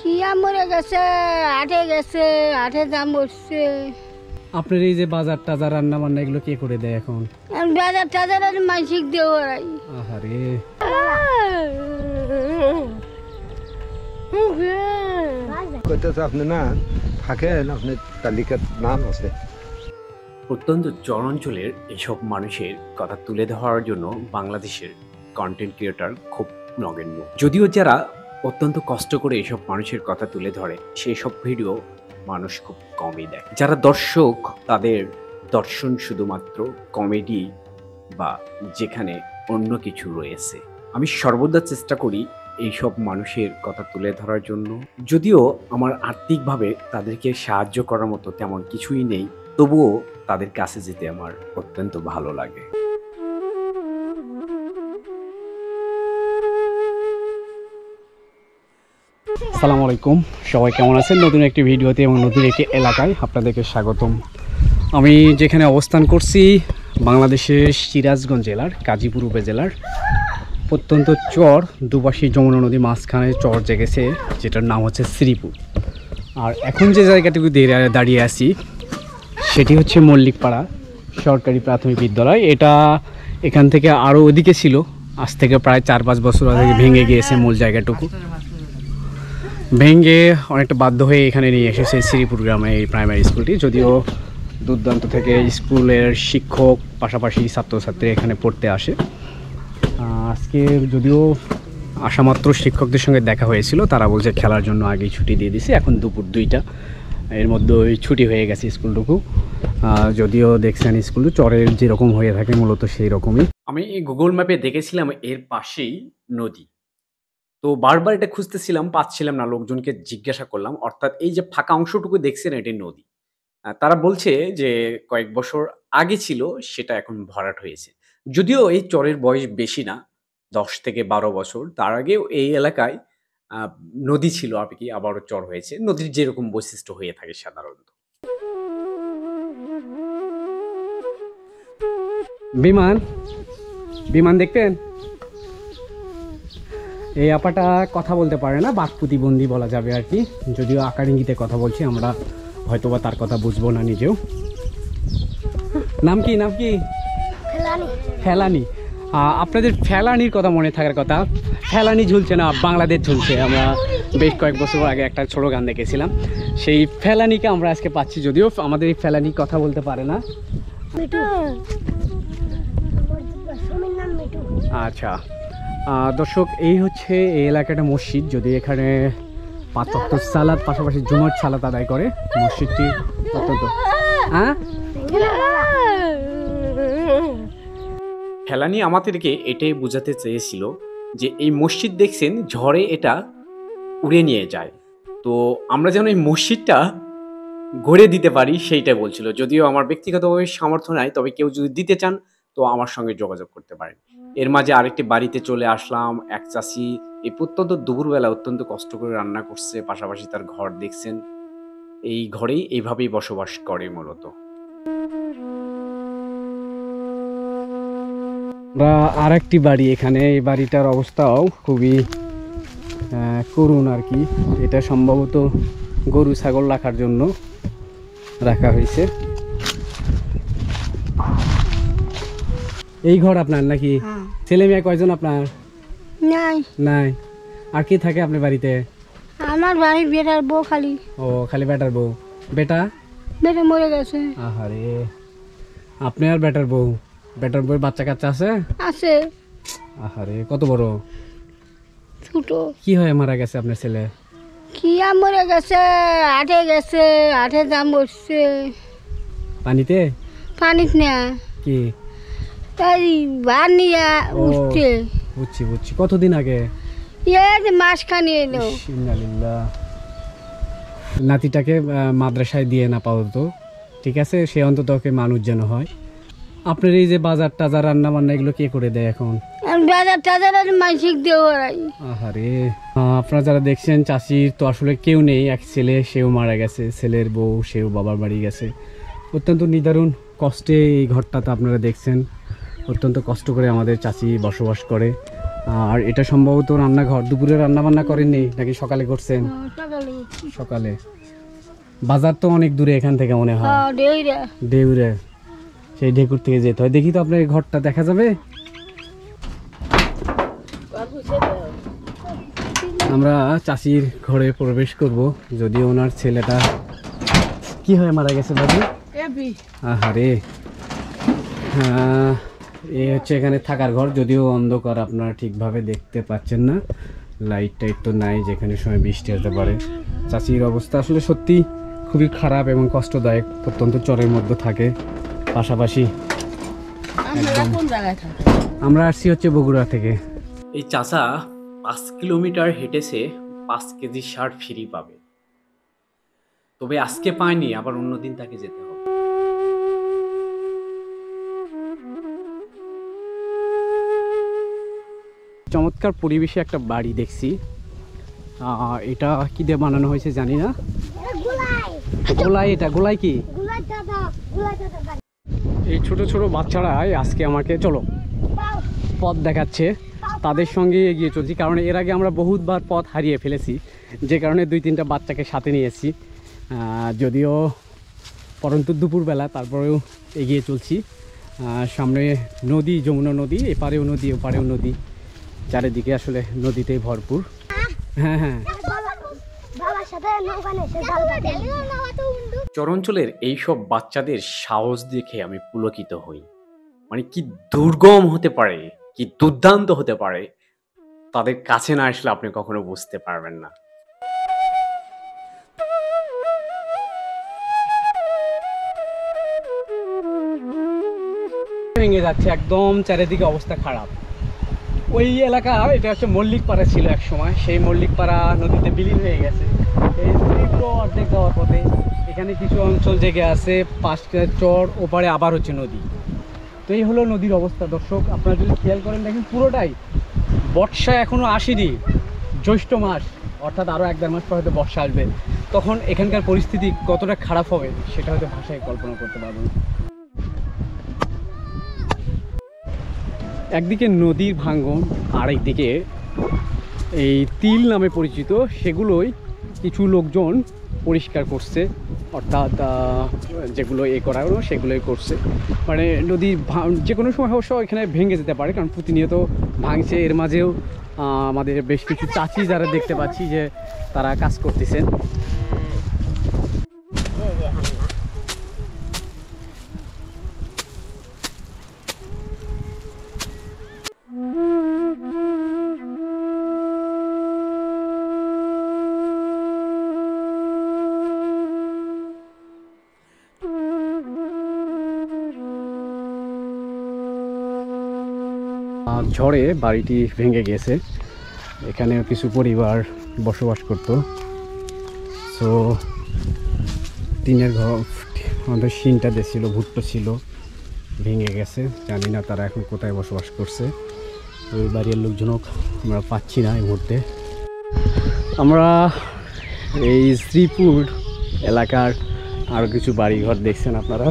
কিয়া মরে গেছে, আটে গেছে, আটে দাম বসছে। আপনার এই যে বাজার টাজার রান্না বান্না এগুলো কে করে দেয় এখন? বাজার টাজার আর মানসিক দেব ওরাই। আহারে কইতেছে আপনি না থাকেন, আপনার তালিকার নাম আছে। প্রত্যন্ত চরাঞ্চলের এসব মানুষের কথা তুলে ধরার জন্য বাংলাদেশের কন্টেন্ট ক্রিয়েটর খুব নগণ্য। যদিও যারা অত্যন্ত কষ্ট করে এসব মানুষের কথা তুলে ধরে সেই সব ভিডিও মানুষ খুব কমই দেখে। যারা দর্শক তাদের দর্শন শুধুমাত্র কমেডি বা যেখানে অন্য কিছু রয়েছে। আমি সর্বদা চেষ্টা করি এইসব মানুষের কথা তুলে ধরার জন্য। যদিও আমার আর্থিকভাবে তাদেরকে সাহায্য করার মতো তেমন কিছুই নেই, তবুও তাদের কাছে যেতে আমার অত্যন্ত ভালো লাগে। আসসালামু আলাইকুম, সবাই কেমন আছেন? নতুন একটি ভিডিওতে এবং নতুন একটি এলাকায় আপনাদেরকে স্বাগতম। আমি যেখানে অবস্থান করছি বাংলাদেশের সিরাজগঞ্জ জেলার কাজীপুর উপজেলার প্রত্যন্ত চর, দুপাশে যমুনা নদী, মাঝখানে চর জেগেছে যেটার নাম হচ্ছে শ্রীপুর। আর এখন যে জায়গাটুকু দাঁড়িয়ে আছি সেটি হচ্ছে মল্লিকপাড়া সরকারি প্রাথমিক বিদ্যালয়। এটা এখান থেকে আরও ওদিকে ছিল, আজ থেকে প্রায় 4-5 বছর আগে ভেঙে গিয়েছে। মূল জায়গাটুকু ভেঙে অনেকটা বাধ্য হয়ে এখানে নিয়ে এসেছে শ্রীপুর গ্রামে এই প্রাইমারি স্কুলটি। যদিও দুর্দান্ত থেকে স্কুলের শিক্ষক পাশাপাশি ছাত্রছাত্রী এখানে পড়তে আসে। আজকে যদিও আসামাত্র শিক্ষকদের সঙ্গে দেখা হয়েছিল, তারা বলছে খেলার জন্য আগেই ছুটি দিয়ে দিছে, এখন দুপুর 2টা, এর মধ্যে ছুটি হয়ে গেছে স্কুলটুকু। যদিও দেখছেন স্কুল চরের যেরকম হয়ে থাকে মূলত সেই রকমই। আমি গুগল ম্যাপে দেখেছিলাম এর পাশেই নদী, তো বারবার এটা খুঁজতেছিলাম, পাচ্ছিলাম না। লোকজনকে জিজ্ঞাসা করলাম, অর্থাৎ এই যে ফাঁকা অংশটুকু দেখছেন এটি নদী। তারা বলছে যে কয়েক বছর আগে ছিল, সেটা এখন ভরাট হয়েছে। যদিও এই চরের বয়স বেশি না, 10 থেকে 12 বছর। তার আগেও এই এলাকায় নদী ছিল, আর কি আবারও চর হয়েছে। নদীর যেরকম বৈশিষ্ট্য হয়ে থাকে সাধারণত। বিমান বিমান দেখতেন? এই আপাটা কথা বলতে পারে না, বাক প্রতিবন্ধী বলা যাবে আর কি। যদিও আকার ইঙ্গিতে কথা বলছি, আমরা হয়তোবা তার কথা বুঝবো না নিজেও। নাম কি? নাম কি? ফেলানি। আপনাদের ফেলানির কথা মনে থাকার কথা। ফেলানি ঝুলছে না, বাংলাদেশ ঝুলছে। আমরা বেশ কয়েক বছর আগে একটা ছোটো গান দেখেছিলাম, সেই ফেলানিকে আমরা আজকে পাচ্ছি। যদিও আমাদের এই ফেলানি কথা বলতে পারে না। আচ্ছা দর্শক, এই হচ্ছে এই এলাকাটা মসজিদ। যদি এখানে 5 ওয়াক্ত সালাত পাশাপাশি জুমার সালাত আদায় করে মসজিদটি অত্যন্ত। ফেলানি আমাদেরকে এটাই বোঝাতে চেয়েছিল যে এই মসজিদ দেখছেন ঝড়ে এটা উড়ে নিয়ে যায়, তো আমরা যেন এই মসজিদটা গড়ে দিতে পারি সেইটাই বলছিল। যদিও আমার ব্যক্তিগতভাবে সামর্থ্য নাই, তবে কেউ যদি দিতে চান তো আমার সঙ্গে যোগাযোগ করতে পারেন। এর মাঝে আরেকটি বাড়িতে চলে আসলাম। এক চাষি এই প্রত্যন্ত দুপুরবেলা অত্যন্ত কষ্ট করে রান্না করছে, পাশাপাশি তার ঘর দেখছেন। এই ঘরেই এইভাবেই বসবাস করে মূলত। আমরা আর একটি বাড়ি এখানে, এই বাড়িটার অবস্থাও খুবই করুণ আর কি। এটা সম্ভবত গরু ছাগল রাখার জন্য রাখা হয়েছে। এই ঘর আপনার নাকি? ছেলে মেয়ে কয়জন আপনার? নাই নাই। আর কি থাকে আপনার বাড়িতে? আমার বাড়ি বেটার বউ খালি। ও, খালি বেটার বউ? বেটা বেটা মরে গেছে। আহারে, আপনি আর বেটার বউ? বেটার বউয়ের বাচ্চা কাচ্চা আছে? আছে। আহারে, কত বড়? ছোট। কি হয়ে মারা গেছে আপনার ছেলে? কিয়া মরে গেছে, আটে গেছে, আটে দাম বসছে। পানিতে? পানিত না, কি তাই বার নিয়ে উঠছে। বুঝছি বুঝছি। কতদিন আগে? মাস খানি এলো। ইন্নালিল্লাহ। নাতিটাকে মাদ্রাসায় দিয়ে না পাও তো ঠিক আছে, সে অন্তত ওকে মানুষ যেন হয়। আপনার এই যে বাজার টাজার রান্না বান্না এগুলো কে করে দেয় এখন? বাজার টাজার আর মানসিক দেব ওরাই। আহারে, আপনারা যারা দেখছেন চাষির তো আসলে কেউ নেই। এক ছেলে, সেও মারা গেছে। ছেলের বউ, সেও বাবার বাড়ি গেছে। অত্যন্ত নিদারুণ কষ্টে এই ঘরটাতে আপনারা দেখছেন। অত্যন্ত কষ্ট করে আমাদের চাষি বসবাস করে। আর এটা সম্ভবত রান্নাঘর। দুপুরে রান্না বান্না করেননি নাকি সকালে করছেন? সকালে সকালে। বাজার তো অনেক দূরে এখান থেকে মনে হয়। হ্যাঁ ডেইরা দেউরে, সেই ঢেকুর থেকে যেতে হয়। দেখি তো আপনার এই ঘরটা দেখা যাবে? আমরা চাচির ঘরে প্রবেশ করব, যদিও ওনার ছেলেটা কি হয়ে মারা গেছে বাবু। আহারে, এই হচ্ছে এখানে থাকার ঘর, যদিও অন্ধকার, আপনারা ঠিকভাবে দেখতে পাচ্ছেন না। লাইট টাইট তো নাই, যেখানে সময় বৃষ্টি হতে পারে। চাচির অবস্থা আসলে সত্যি খুবই খারাপ এবং কষ্টদায়ক। অত্যন্ত চরের মধ্যে থাকে। পাশাপাশি আমরা আসছি হচ্ছে বগুড়া থেকে। এই চাচা 5 কিলোমিটার হেঁটেছে 5 কেজি সার ফ্রি পাবে, তবে আজকে পায়নি, আবার অন্যদিন তাকে যেতে হবে। চমৎকার পরিবেশে একটা বাড়ি দেখছি। এটা কি দিয়ে বানানো হয়েছে জানি না। গোলাই, এটা গোলাই কি? এই ছোট ছোট বাচ্চারাই আজকে আমাকে চলো পথ দেখাচ্ছে, তাদের সঙ্গে এগিয়ে চলছি। কারণ এর আগে আমরা বহুতবার পথ হারিয়ে ফেলেছি, যে কারণে 2-3টা বাচ্চাকে সাথে নিয়েছি। যদিও পরন্তু দুপুরবেলা, তারপরেও এগিয়ে চলছি। সামনে নদী, যমুনা নদী, এপারেও নদী ওপারেও নদী, চারিদিকে আসলে নদীতেই ভরপুর। হ্যাঁ হ্যাঁ, চরাঞ্চলের এইসব বাচ্চাদের সাহস দেখে আমি পুলকিত হই। মানে কি দুর্গম হতে পারে, কি দুর্দান্ত হতে পারে, তাদের কাছে না আসলে আপনি কখনো বুঝতে পারবেন না। ভেঙে যাচ্ছে একদম, চারিদিকে অবস্থা খারাপ। ওই এলাকা, এটা হচ্ছে মল্লিকপাড়া ছিল এক সময়, সেই মল্লিকপাড়া নদীতে বিলীন হয়ে গেছে। এই তীব্র অর্ধেক যাওয়ার পথে এখানে কিছু অঞ্চল জেগে আছে, 5টা চর, ওপারে আবার হচ্ছে নদী। তো এই হলো নদীর অবস্থা দর্শক। আপনারা যদি খেয়াল করেন দেখেন পুরোটাই, বর্ষা এখনও আসেনি, জ্যৈষ্ঠ মাস, অর্থাৎ আরও 1-1.5 মাস পর হয়তো বর্ষা আসবে। তখন এখানকার পরিস্থিতি কতটা খারাপ হবে সেটা হয়তো ভাষায় কল্পনা করতে পারবেন। একদিকে নদীর ভাঙন, আরেকদিকে এই তিল নামে পরিচিত, সেগুলোই কিছু লোকজন পরিষ্কার করছে, অর্থাৎ যেগুলো করা হলো সেগুলোই করছে। মানে নদীর যে কোনো সময় অবশ্য এখানে ভেঙে যেতে পারে, কারণ প্রতিনিয়ত ভাঙছে। এর মাঝেও আমাদের বেশ কিছু চাচি যারা দেখতে পাচ্ছি যে তারা কাজ করতেছেন। ঝড়ে বাড়িটি ভেঙে গেছে, এখানে কিছু পরিবার বসবাস করত। সো টিনের ঘর, আমাদের শিনটা দিয়েছিল, ভুট্টো ছিল, ভেঙে গেছে। জানি না তারা এখন কোথায় বসবাস করছে। ওই বাড়ির লোকজনও আমরা পাচ্ছি না এই মুহূর্তে। আমরা এই শ্রীপুর এলাকার আরও কিছু বাড়িঘর দেখছেন আপনারা,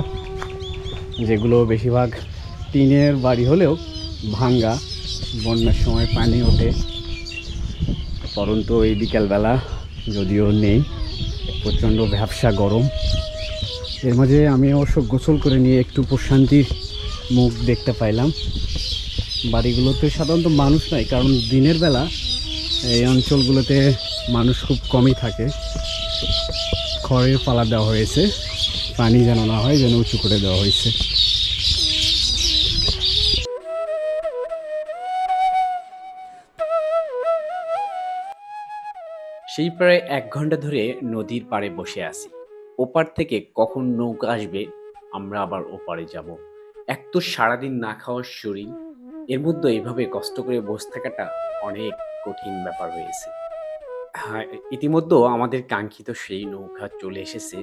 যেগুলো বেশিরভাগ টিনের বাড়ি হলেও ভাঙ্গা, বন্যার সময় পানি ওঠে। পরন্তু এই বিকেলবেলা যদিও নেই, প্রচণ্ড ভ্যাপসা গরম। এর মাঝে আমি অবশ্য গোসল করে নিয়ে একটু প্রশান্তির মুখ দেখতে পাইলাম। বাড়িগুলোতে সাধারণত মানুষ নাই, কারণ দিনের বেলা এই অঞ্চলগুলোতে মানুষ খুব কমই থাকে। খড়ের পালা দেওয়া হয়েছে, পানি যেন না হয়, যেন উঁচু করে দেওয়া হয়েছে। সেই প্রায় 1 ঘন্টা ধরে নদীর পাড়ে বসে আছি। ওপার থেকে কখন নৌকা আসবে, আমরা আবার ওপারে যাব। এক তো সারাদিন না খাওয়ার শরীর, এর মধ্যে এইভাবে কষ্ট করে বসে থাকাটা অনেক কঠিন ব্যাপার হয়েছে। হ্যাঁ, ইতিমধ্যে আমাদের কাঙ্ক্ষিত সেই নৌকা চলে এসেছে।